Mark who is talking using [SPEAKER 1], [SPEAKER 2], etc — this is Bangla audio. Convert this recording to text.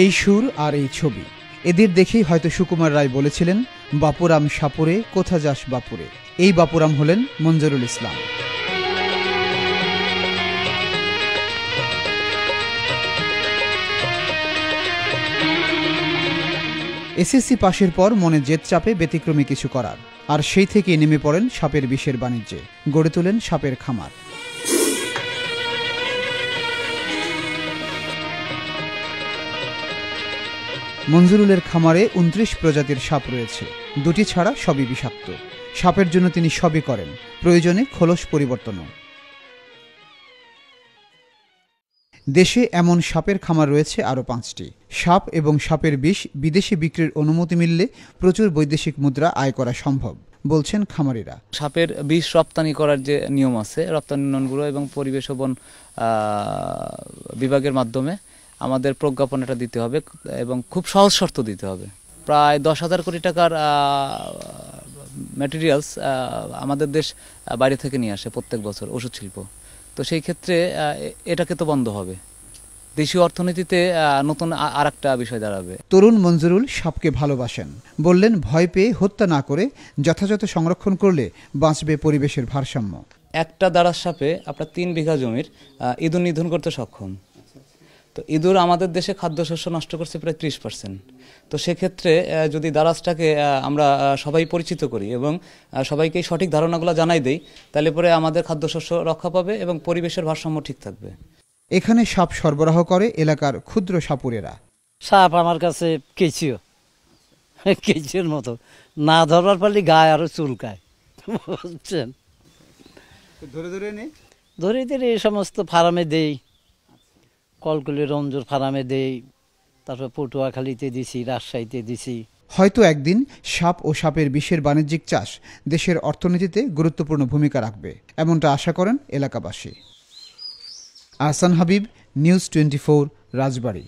[SPEAKER 1] এই সুর আর এই ছবি, এদের দেখেই হয়তো সুকুমার রায় বলেছিলেন, বাপুরাম সাপুরে কোথা যাস বাপুরে। এই বাপুরাম হলেন মঞ্জুরুল ইসলাম। এসএসসি পাশের পর মনে জেদ চাপে ব্যতিক্রমী কিছু করার, আর সেই থেকেই নেমে পড়েন সাপের বিষের বাণিজ্যে, গড়ে তোলেন সাপের খামার। মঞ্জুরুলের খামারে ২৯ প্রজাতির সাপ রয়েছে, দুটি ছাড়া সবই বিষাক্ত। সাপের জন্য তিনি সবই করেন, প্রয়োজনে খোলস পরিবর্তনও। দেশে এমন সাপের খামার রয়েছে আরও ৫টি। সাপ এবং সাপের বিষ বিদেশে বিক্রির অনুমতি মিললে প্রচুর বৈদেশিক মুদ্রা আয় করা সম্ভব, বলছেন খামারিরা।
[SPEAKER 2] সাপের বিষ রপ্তানি করার যে নিয়ম আছে, রপ্তানি উন্নয়ন ব্যুরো এবং পরিবেশ ও বন বিভাগের মাধ্যমে আমাদের প্রজ্ঞাপনটা দিতে হবে এবং খুব সহজ শর্ত দিতে হবে। প্রায় ১০,০০০ কোটি টাকার ম্যাটেরিয়ালস আমাদের দেশ বাইরে থেকে নিয়ে আসে প্রত্যেক বছর, ওষুধ শিল্প। তো সেই ক্ষেত্রে এটাকে তো বন্ধ হবে, দেশীয় অর্থনীতিতে নতুন আর একটা বিষয় দাঁড়াবে।
[SPEAKER 1] তরুণ মঞ্জুরুল সাপকে ভালোবাসেন, বললেন ভয় পেয়ে হত্যা না করে যথাযথ সংরক্ষণ করলে বাঁচবে পরিবেশের ভারসাম্য।
[SPEAKER 2] একটা দারাস সাপে আপনার ৩ বিঘা জমির ইঁদুর নিধন করতে সক্ষম। তো ইঁদুর আমাদের দেশে খাদ্যশস্য নষ্ট করছে প্রায় ৩০%। তো সেক্ষেত্রে যদি দারাসটাকে আমরা সবাই পরিচিত করি এবং সবাইকে সঠিক ধারণাগুলো জানাই দেই, তাহলে পরে আমাদের খাদ্যশস্য রক্ষা পাবে এবং পরিবেশের ভারসাম্য ঠিক থাকবে।
[SPEAKER 1] এখানে সাপ সরবরাহ করে এলাকার ক্ষুদ্র সাপুরেরা।
[SPEAKER 3] সাপ আমার কাছে কেঁচিওর মতো, না ধরবার পারলে গায়ে আরো চুলকায়, বুঝছেন। ধরে ধরে এই সমস্ত ফার্মে দেই, কলকলি রঞ্জুর ফার্মে দেই, তারপর পটুয়াখালীতে দিছি, রাজশাহীতে দিছি।
[SPEAKER 1] হয়তো একদিন সাপ ও সাপের বিষের বাণিজ্যিক চাষ দেশের অর্থনীতিতে গুরুত্বপূর্ণ ভূমিকা রাখবে, এমনটা আশা করেন এলাকাবাসী। আহসান হাবিব, নিউজ 24, রাজবাড়ী।